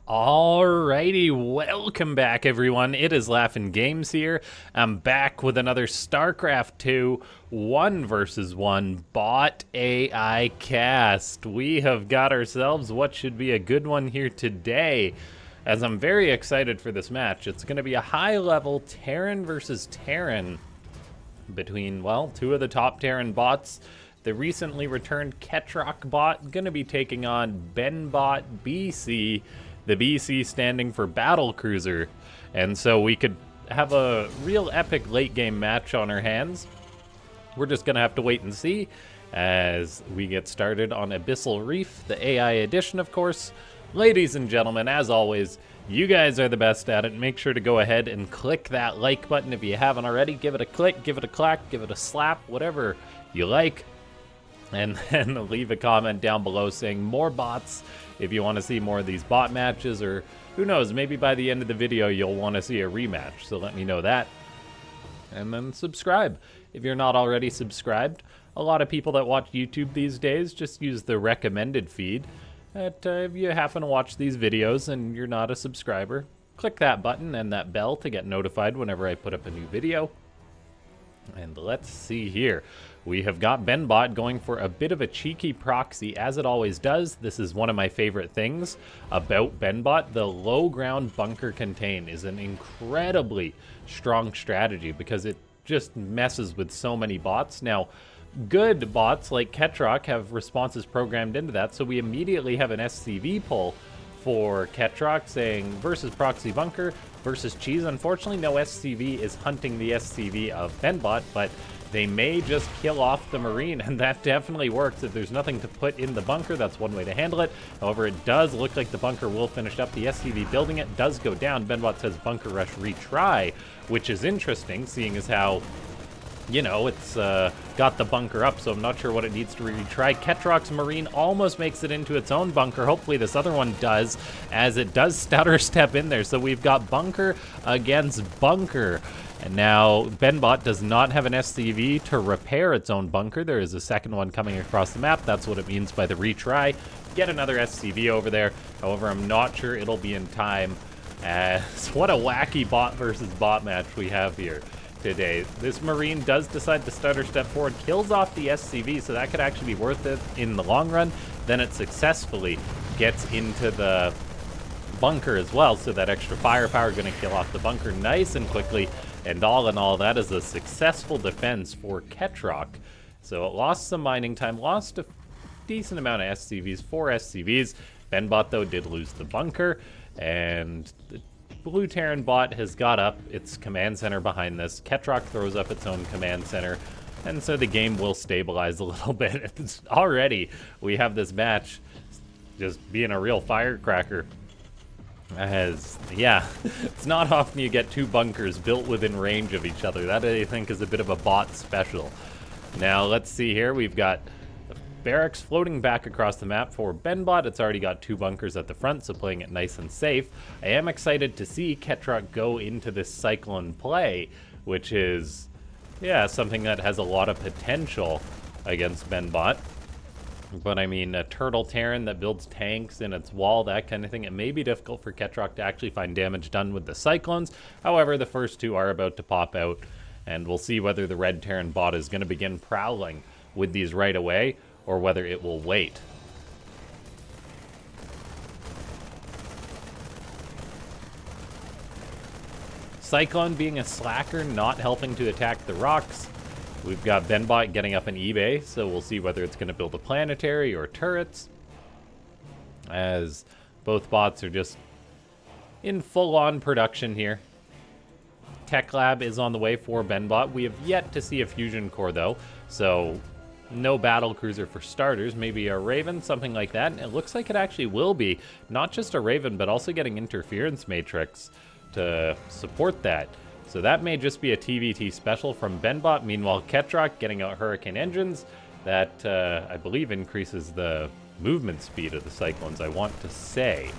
Alrighty, welcome back everyone. It is LaughNgamez here. I'm back with another Starcraft 2 1 versus 1 bot AI cast. We have got ourselves what should be a good one here today, as I'm very excited for this match. It's going to be a high-level Terran versus Terran between, well, two of the top Terran bots. The recently returned Ketroc bot going to be taking on BenBotBC, the BC standing for Battle Cruiser. And so we could have a real epic late game match on our hands. We're just going to have to wait and see as we get started on Abyssal Reef, the AI edition, of course. Ladies and gentlemen, as always, you guys are the best at it. Make sure to go ahead and click that like button if you haven't already. Give it a click, give it a clack, give it a slap, whatever you like. And then leave a comment down below saying more bots if you want to see more of these bot matches, or who knows, maybe by the end of the video you'll want to see a rematch, so let me know that. And then subscribe if you're not already subscribed. A lot of people that watch YouTube these days just use the recommended feed. If you happen to watch these videos and you're not a subscriber, click that button and that bell to get notified whenever I put up a new video. And let's see here. We have got BenBot going for a bit of a cheeky proxy, as it always does. This is one of my favorite things about BenBot. The low ground bunker contain is an incredibly strong strategy because it just messes with so many bots. Now, good bots like Ketroc have responses programmed into that, so we immediately have an SCV pull for Ketroc saying versus proxy bunker versus cheese. Unfortunately, no SCV is hunting the SCV of BenBot, but they may just kill off the Marine, and that definitely works. If there's nothing to put in the bunker, that's one way to handle it. However, it does look like the bunker will finish up. The SCV building it does go down. BenBot says bunker rush retry, which is interesting, seeing as how, you know, it's got the bunker up, so I'm not sure what it needs to retry. Ketroc's Marine almost makes it into its own bunker. Hopefully this other one does, as it does stutter step in there. So we've got bunker against bunker. And now BenBot does not have an SCV to repair its own bunker. There is a second one coming across the map. That's what it means by the retry. Get another SCV over there. However, I'm not sure it'll be in time, as what a wacky bot versus bot match we have here today. This Marine does decide to stutter step forward, kills off the SCV, so that could actually be worth it in the long run. Then it successfully gets into the bunker as well, so that extra firepower going to kill off the bunker nice and quickly. And all in all, that is a successful defense for Ketroc. So it lost some mining time, lost a decent amount of SCVs, 4 SCVs. BenBot, though, did lose the bunker, and the Blue Terran bot has got up its command center behind this. Ketroc throws up its own command center, and so the game will stabilize a little bit. Already, we have this match just being a real firecracker. Yeah, it's not often you get two bunkers built within range of each other. That, I think, is a bit of a bot special. Now, let's see here. We've got the barracks floating back across the map for BenBot. It's already got 2 bunkers at the front, so playing it nice and safe. I am excited to see Ketroc go into this cyclone play, which is, yeah, something that has a lot of potential against BenBot. But I mean, a turtle Terran that builds tanks in its wall, that kind of thing, it may be difficult for Ketroc to actually find damage done with the cyclones. However, the first 2 are about to pop out, and we'll see whether the red Terran bot is going to begin prowling with these right away, or whether it will wait. Cyclone being a slacker, not helping to attack the rocks. We've got BenBot getting up an eBay, so we'll see whether it's going to build a planetary or turrets, as both bots are just in full-on production here. Tech Lab is on the way for BenBot. We have yet to see a fusion core, though, so no battle cruiser for starters. Maybe a Raven, something like that. And it looks like it actually will be not just a Raven, but also getting interference matrix to support that. So that may just be a TVT special from BenBot. Meanwhile, Ketroc getting out Hurricane engines. That, I believe, increases the movement speed of the Cyclones, I want to say.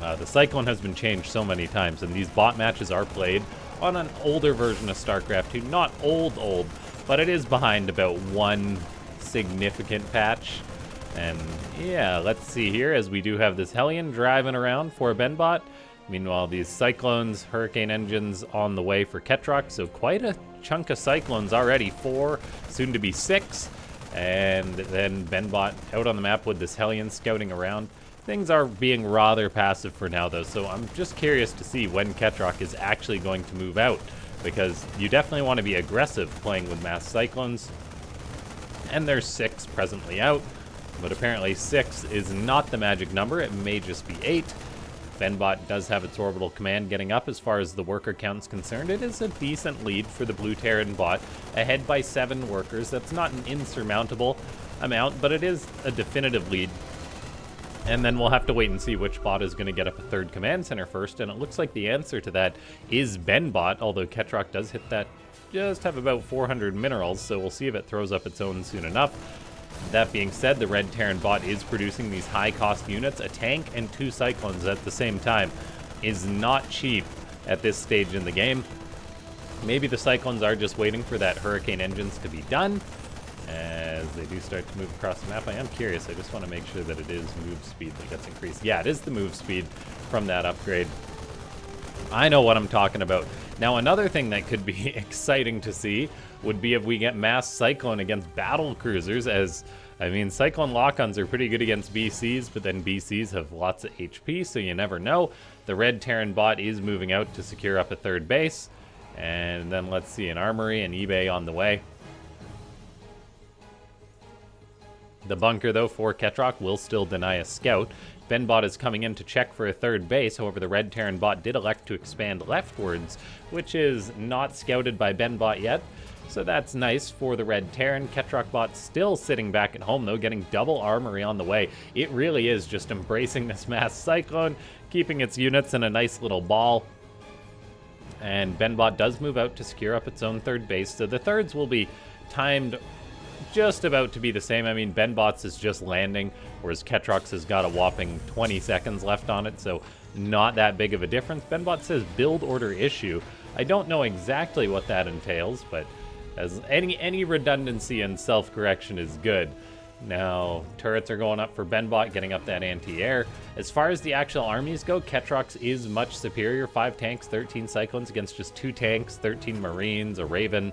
The Cyclone has been changed so many times, and these bot matches are played on an older version of Starcraft 2. Not old, but it is behind about one significant patch. And yeah, let's see here, as we do have this Hellion driving around for BenBot. Meanwhile, these Cyclones, Hurricane Engines on the way for Ketroc, so quite a chunk of Cyclones already, 4, soon to be 6. And then BenBot out on the map with this Hellion scouting around. Things are being rather passive for now, though, so I'm just curious to see when Ketroc is actually going to move out, because you definitely want to be aggressive playing with mass Cyclones. And there's 6 presently out, but apparently 6 is not the magic number. It may just be 8. BenBot does have its orbital command getting up as far as the worker count is concerned. It is a decent lead for the Blue Terran bot, ahead by 7 workers. That's not an insurmountable amount, but it is a definitive lead. And then we'll have to wait and see which bot is going to get up a 3rd command center first, and it looks like the answer to that is BenBot, although Ketroc does hit that, just have about 400 minerals, so we'll see if it throws up its own soon enough. That being said, the Red Terran bot is producing these high-cost units. A tank and 2 Cyclones at the same time is not cheap at this stage in the game. Maybe the Cyclones are just waiting for that Hurricane Engines to be done as they do start to move across the map. I am curious. I just want to make sure that it is move speed that gets increased. Yeah, it is the move speed from that upgrade. I know what I'm talking about. Now, another thing that could be exciting to see would be if we get mass Cyclone against battle cruisers, as, I mean, Cyclone lock-ons are pretty good against BCs, but then BCs have lots of HP, so you never know. The Red Terran bot is moving out to secure up a 3rd base, and then let's see, an armory and eBay on the way. The bunker, though, for Ketroc will still deny a scout. BenBot is coming in to check for a 3rd base. However, the Red Terran bot did elect to expand leftwards, which is not scouted by BenBot yet. So that's nice for the Red Terran. Ketroc bot still sitting back at home, though, getting double armory on the way. It really is just embracing this mass Cyclone, keeping its units in a nice little ball. And BenBot does move out to secure up its own 3rd base, so the 3rds will be timed just about to be the same. I mean, BenBot's is just landing, whereas Ketroc's has got a whopping 20 seconds left on it, so not that big of a difference. BenBot says build order issue. I don't know exactly what that entails, but as any redundancy and self-correction is good. Now, turrets are going up for BenBot, getting up that anti-air. As far as the actual armies go, Ketroc's is much superior. 5 tanks, 13 Cyclones against just 2 tanks, 13 Marines, a Raven,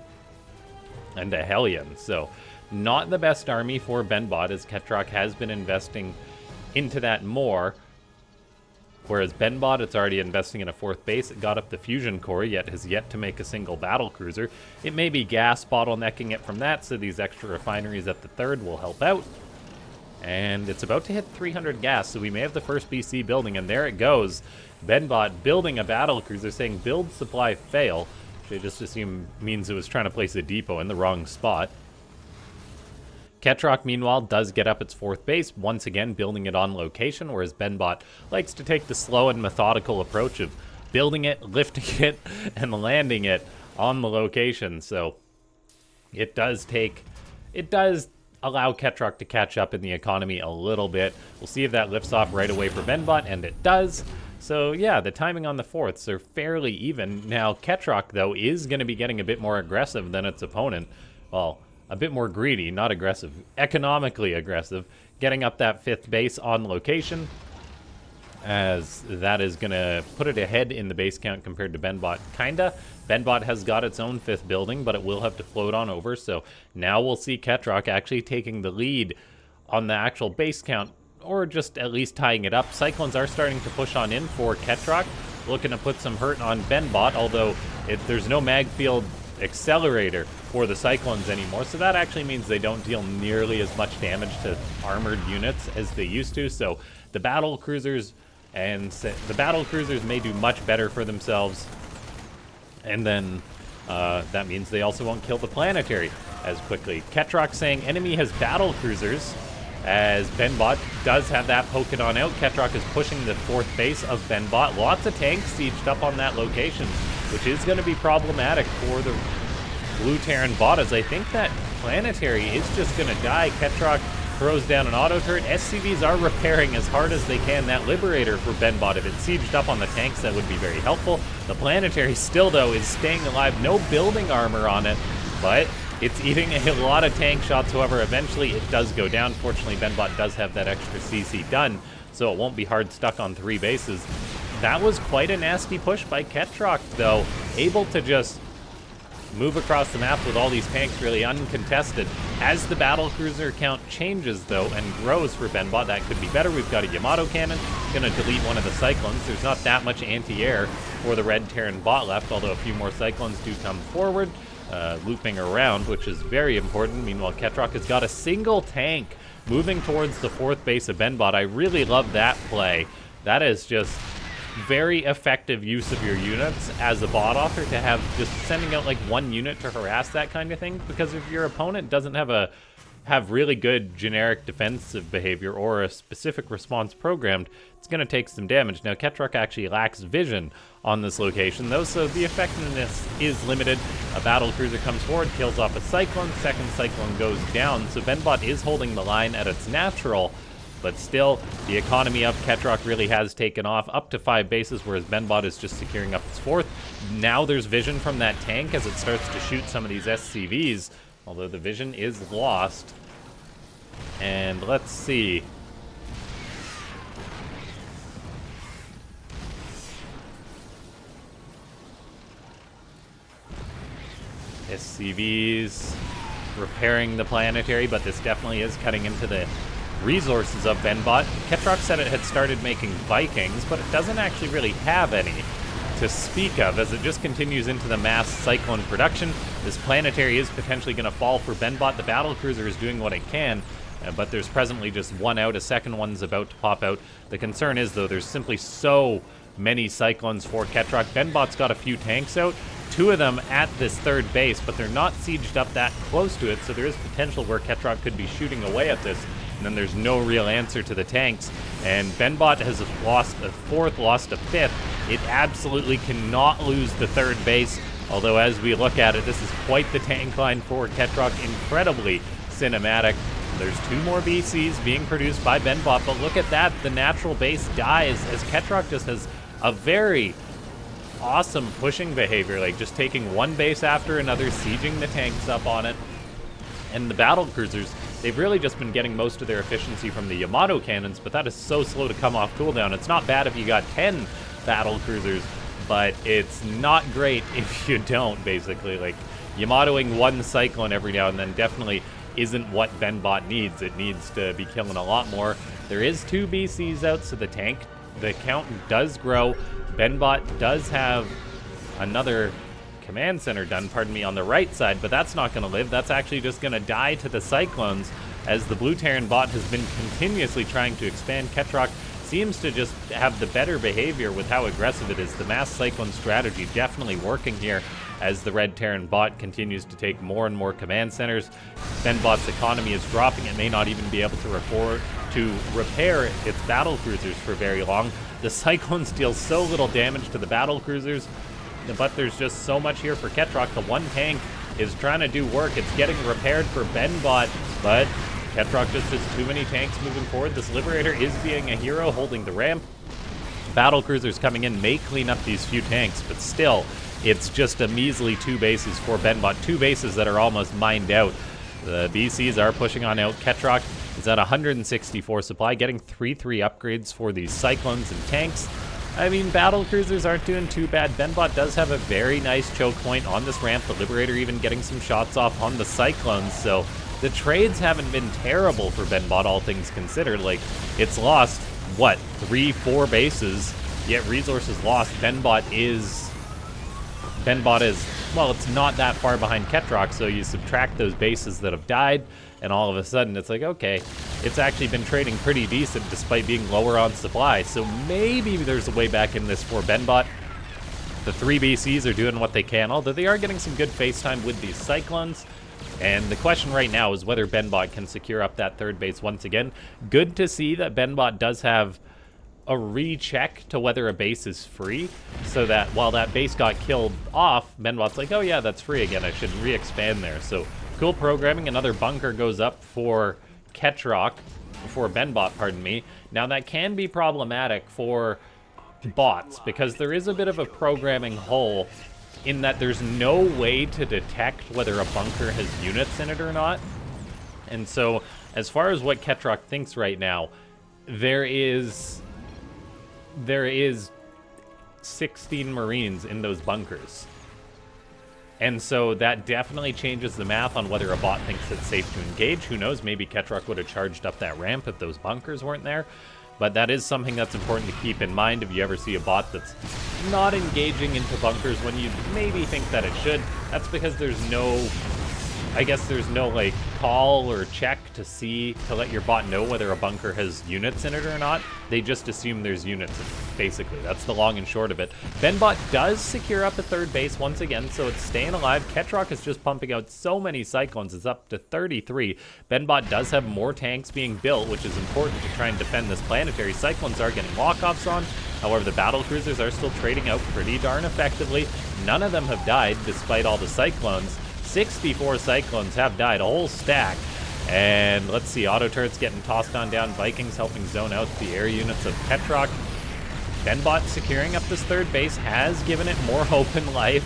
and a Hellion. So, not the best army for BenBot, as Ketroc has been investing into that more. Whereas BenBot, it's already investing in a 4th base. It got up the fusion core, yet has yet to make a single battle cruiser. It may be gas bottlenecking it from that, so these extra refineries at the 3rd will help out. And it's about to hit 300 gas, so we may have the first BC building, and there it goes. BenBot building a battle cruiser, saying build, supply, fail, which I just assume means it was trying to place a depot in the wrong spot. Ketroc, meanwhile, does get up its 4th base, once again building it on location, whereas BenBot likes to take the slow and methodical approach of building it, lifting it, and landing it on the location. So it does allow Ketroc to catch up in the economy a little bit. We'll see if that lifts off right away for BenBot, and it does. So yeah, the timing on the 4ths are fairly even. Now, Ketroc, though, is going to be getting a bit more aggressive than its opponent. Well, a bit more greedy, not aggressive, economically aggressive, getting up that 5th base on location, as that is going to put it ahead in the base count compared to BenBot, kinda. BenBot has got its own 5th building, but it will have to float on over, so now we'll see Ketroc actually taking the lead on the actual base count, or just at least tying it up. Cyclones are starting to push on in for Ketroc, looking to put some hurt on BenBot, although there's no mag field accelerator for the Cyclones anymore, so that actually means they don't deal nearly as much damage to armored units as they used to. So the battle cruisers may do much better for themselves, and then that means they also won't kill the planetary as quickly. Ketroc saying enemy has battle cruisers, as BenBot does have that poking on out. Ketroc is pushing the 4th base of BenBot. Lots of tanks sieged up on that location, which is going to be problematic for the Blue Terran bot, as I think that planetary is just going to die. Ketroc throws down an auto turret. SCVs are repairing as hard as they can that Liberator for BenBot. If it's sieged up on the tanks, that would be very helpful. The planetary still, though, is staying alive. No building armor on it, but It's eating a lot of tank shots, however, eventually it does go down. Fortunately, BenBot does have that extra CC done, so it won't be hard stuck on 3 bases. That was quite a nasty push by Ketroc, though, able to just move across the map with all these tanks really uncontested. As the battlecruiser count changes, though, and grows for BenBot, that could be better. We've got a Yamato cannon, going to delete one of the Cyclones. There's not that much anti-air for the Red Terran bot left, although a few more Cyclones do come forward, looping around, which is very important. Meanwhile, Ketroc has got a single tank moving towards the 4th base of BenBot. I really love that play. That is just very effective use of your units as a bot author, to have just sending out like 1 unit to harass that kind of thing, because if your opponent doesn't have really good generic defensive behavior or a specific response programmed, it's going to take some damage. Now, Ketroc actually lacks vision on this location, though, so the effectiveness is limited. A battlecruiser comes forward, kills off a Cyclone, second Cyclone goes down, so BenBot is holding the line at its natural, but still, the economy of Ketroc really has taken off, up to 5 bases, whereas BenBot is just securing up its 4th. Now there's vision from that tank as it starts to shoot some of these SCVs, although the vision is lost. And let's see. SCVs repairing the planetary, but this definitely is cutting into the resources of BenBot. Ketroc said it had started making Vikings, but it doesn't actually really have any to speak of, as it just continues into the mass Cyclone production. This planetary is potentially going to fall for BenBot. The battlecruiser is doing what it can, but there's presently just 1 out. A second one's about to pop out. The concern is, though, there's simply so many Cyclones for Ketroc. BenBot's got a few tanks out, 2 of them at this 3rd base, but they're not sieged up that close to it, so there is potential where Ketroc could be shooting away at this. And then there's no real answer to the tanks. And BenBot has lost a 4th, lost a 5th. It absolutely cannot lose the 3rd base. Although, as we look at it, this is quite the tank line for Ketroc. Incredibly cinematic. There's 2 more BCs being produced by BenBot. But look at that. The natural base dies as Ketroc just has a very awesome pushing behavior. Like, just taking 1 base after another, sieging the tanks up on it. And the battlecruisers, they've really just been getting most of their efficiency from the Yamato cannons, but that is so slow to come off cooldown. It's not bad if you got 10 battlecruisers, but it's not great if you don't, basically. Like, Yamatoing 1 Cyclone every now and then definitely isn't what BenBot needs. It needs to be killing a lot more. There is 2 BCs out, so the count does grow. BenBot does have another command center done, on the right side, but that's not going to live. That's actually just going to die to the Cyclones, as the Blue Terran bot has been continuously trying to expand. Ketroc seems to just have the better behavior with how aggressive it is. The mass Cyclone strategy definitely working here as the Red Terran bot continues to take more and more command centers. BenBot's economy is dropping. It may not even be able to repair its battlecruisers for very long. The Cyclones deal so little damage to the battlecruisers, but there's just so much here for Ketroc. The 1 tank is trying to do work. It's getting repaired for BenBot, but Ketroc just has too many tanks moving forward. This Liberator is being a hero, holding the ramp. Battlecruisers coming in may clean up these few tanks, but still, it's just a measly 2 bases for BenBot. 2 bases that are almost mined out. The BCs are pushing on out. Ketroc is at 164 supply, getting 3/3 upgrades for these Cyclones and tanks. I mean, battlecruisers aren't doing too bad. BenBot does have a very nice choke point on this ramp. The Liberator even getting some shots off on the Cyclones, so the trades haven't been terrible for BenBot, all things considered. Like, it's lost, what, 3-4 bases, yet resources lost. BenBot is, well, it's not that far behind Ketroc, so you subtract those bases that have died, and all of a sudden it's like, okay, it's actually been trading pretty decent despite being lower on supply. So maybe there's a way back in this for BenBot. The 3 BCs are doing what they can, although they are getting some good face time with these Cyclones. And the question right now is whether BenBot can secure up that 3rd base once again. Good to see that BenBot does have a recheck to whether a base is free, so that while that base got killed off, BenBot's like, oh yeah, that's free again, I should re-expand there. So cool programming. Another bunker goes up for Ketroc, for BenBot, pardon me. Now that can be problematic for bots, because there is a bit of a programming hole in that there's no way to detect whether a bunker has units in it or not. And so, as far as what Ketroc thinks right now, there is 16 Marines in those bunkers. And so that definitely changes the math on whether a bot thinks it's safe to engage. Who knows, maybe Ketroc would have charged up that ramp if those bunkers weren't there. But that is something that's important to keep in mind if you ever see a bot that's not engaging into bunkers when you maybe think that it should. That's because there's no, I guess there's no like call or check to let your bot know whether a bunker has units in it or not. They just assume there's units in it, basically. That's the long and short of it. BenBot does secure up a third base once again, so it's staying alive. Ketroc is just pumping out so many cyclones. It's up to 33. BenBot does have more tanks being built, which is important to try and defend this planetary. Cyclones are getting walk-offs on. However, the battle cruisers are still trading out pretty darn effectively. None of them have died despite all the cyclones. 64 cyclones have died, a whole stack. And let's see, auto turrets getting tossed on down. Vikings helping zone out the air units of Ketroc. BenBot securing up this third base has given it more hope in life.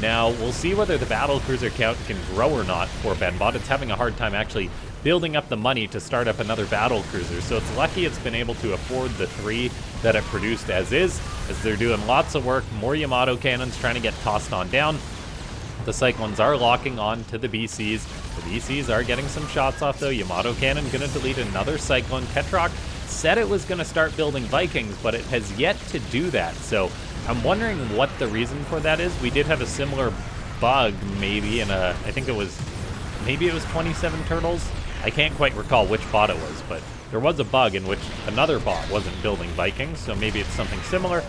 Now, we'll see whether the battle cruiser count can grow or not for BenBot. It's having a hard time actually building up the money to start up another battle cruiser, so it's lucky it's been able to afford the 3 that it produced as they're doing lots of work. More Yamato cannons trying to get tossed on down. The Cyclones are locking on to the BCs. The BCs are getting some shots off, though. Yamato Cannon going to delete another Cyclone. Ketroc said it was going to start building Vikings, but it has yet to do that. So I'm wondering what the reason for that is. We did have a similar bug, maybe, in a, I think it was, maybe it was 27 Turtles. I can't quite recall which bot it was, but there was a bug in which another bot wasn't building Vikings, so maybe it's something similar.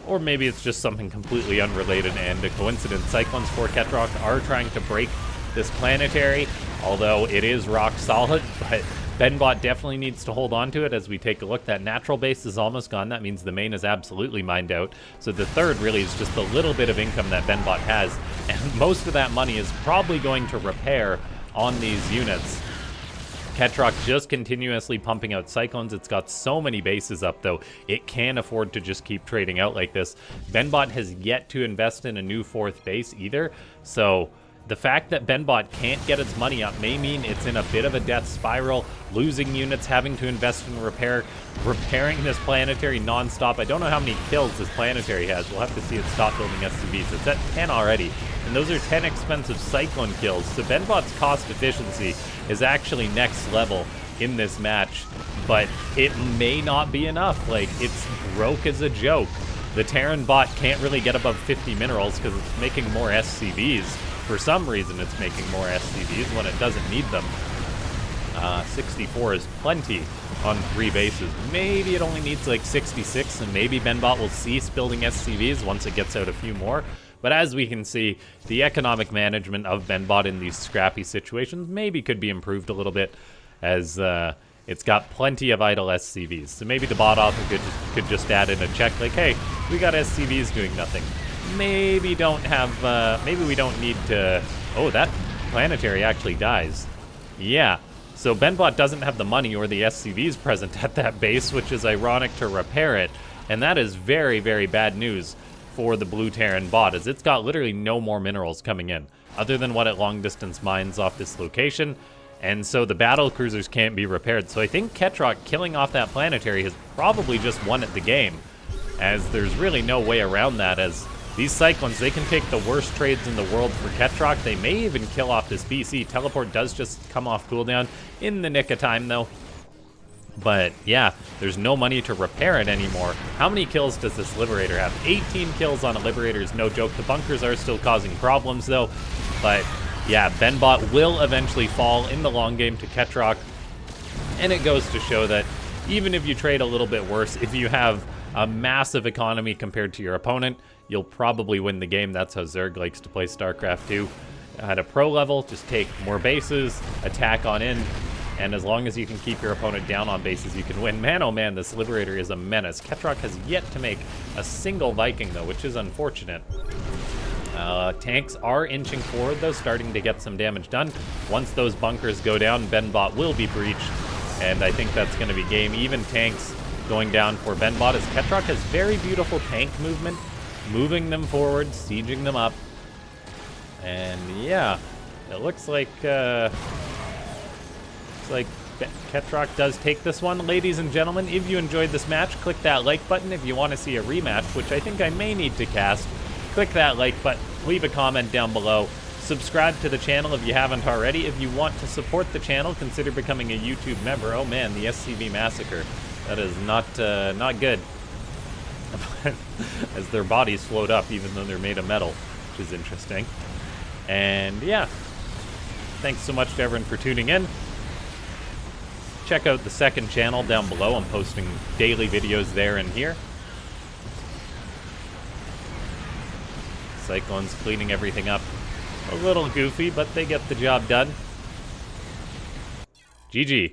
Or maybe it's just something completely unrelated and a coincidence. Cyclones for Ketroc are trying to break this planetary, although it is rock solid, but BenBot definitely needs to hold on to it as we take a look. That natural base is almost gone. That means the main is absolutely mined out. So the third really is just a little bit of income that BenBot has, and most of that money is probably going to repair on these units. Ketroc just continuously pumping out Cyclones. It's got so many bases up, though, it can't afford to just keep trading out like this. BenBot has yet to invest in a new 4th base either, so the fact that BenBot can't get its money up may mean it's in a bit of a death spiral, losing units, having to invest in repairing this planetary non-stop. I don't know how many kills this planetary has. We'll have to see it stop building SCVs. It's at 10 already, and those are 10 expensive Cyclone kills. So BenBot's cost efficiency is actually next level in this match, but it may not be enough. Like, it's broke as a joke. The Terran bot can't really get above 50 minerals because it's making more SCVs. For some reason, it's making more SCVs when it doesn't need them. 64 is plenty on 3 bases. Maybe it only needs like 66, and maybe BenBot will cease building SCVs once it gets out a few more. But as we can see, the economic management of BenBot in these scrappy situations maybe could be improved a little bit, as it's got plenty of idle SCVs. So maybe the bot author could just add in a check like, hey, we got SCVs doing nothing. Maybe we don't need to... Oh, that planetary actually dies. Yeah, so BenBot doesn't have the money or the SCVs present at that base, which is ironic to repair it. And that is very, very bad news for the Blue Terran bot, as it's got literally no more minerals coming in, other than what it long-distance mines off this location. And so the battle cruisers can't be repaired. So I think Ketroc killing off that planetary has probably just won it the game, as there's really no way around that, as these Cyclones, they can take the worst trades in the world for Ketroc. They may even kill off this BC. Teleport does just come off cooldown in the nick of time, though. But yeah, there's no money to repair it anymore. How many kills does this Liberator have? 18 kills on a Liberator is no joke. The bunkers are still causing problems, though. But yeah, BenBot will eventually fall in the long game to Ketroc. And it goes to show that even if you trade a little bit worse, if you have a massive economy compared to your opponent, you'll probably win the game. That's how Zerg likes to play Starcraft 2. At a pro level, just take more bases, attack on in, and as long as you can keep your opponent down on bases, you can win. Man, oh man, this Liberator is a menace. Ketroc has yet to make a single Viking, though, which is unfortunate. Tanks are inching forward, though, starting to get some damage done. Once those bunkers go down, BenBot will be breached, and I think that's going to be game. Even tanks going down for BenBot, as Ketroc has very beautiful tank movement, moving them forward, sieging them up, And yeah, it looks like Ketroc does take this one. Ladies and gentlemen, if you enjoyed this match, click that like button. If you want to see a rematch, which I think I may need to cast, click that like button, leave a comment down below. Subscribe to the channel if you haven't already. If you want to support the channel, consider becoming a YouTube member. Oh man, the SCV Massacre. That is not good. As their bodies float up, even though they're made of metal, which is interesting. And yeah, thanks so much to everyone for tuning in. Check out the second channel down below. I'm posting daily videos there and here. Cyclone's cleaning everything up. A little goofy, but they get the job done. GG.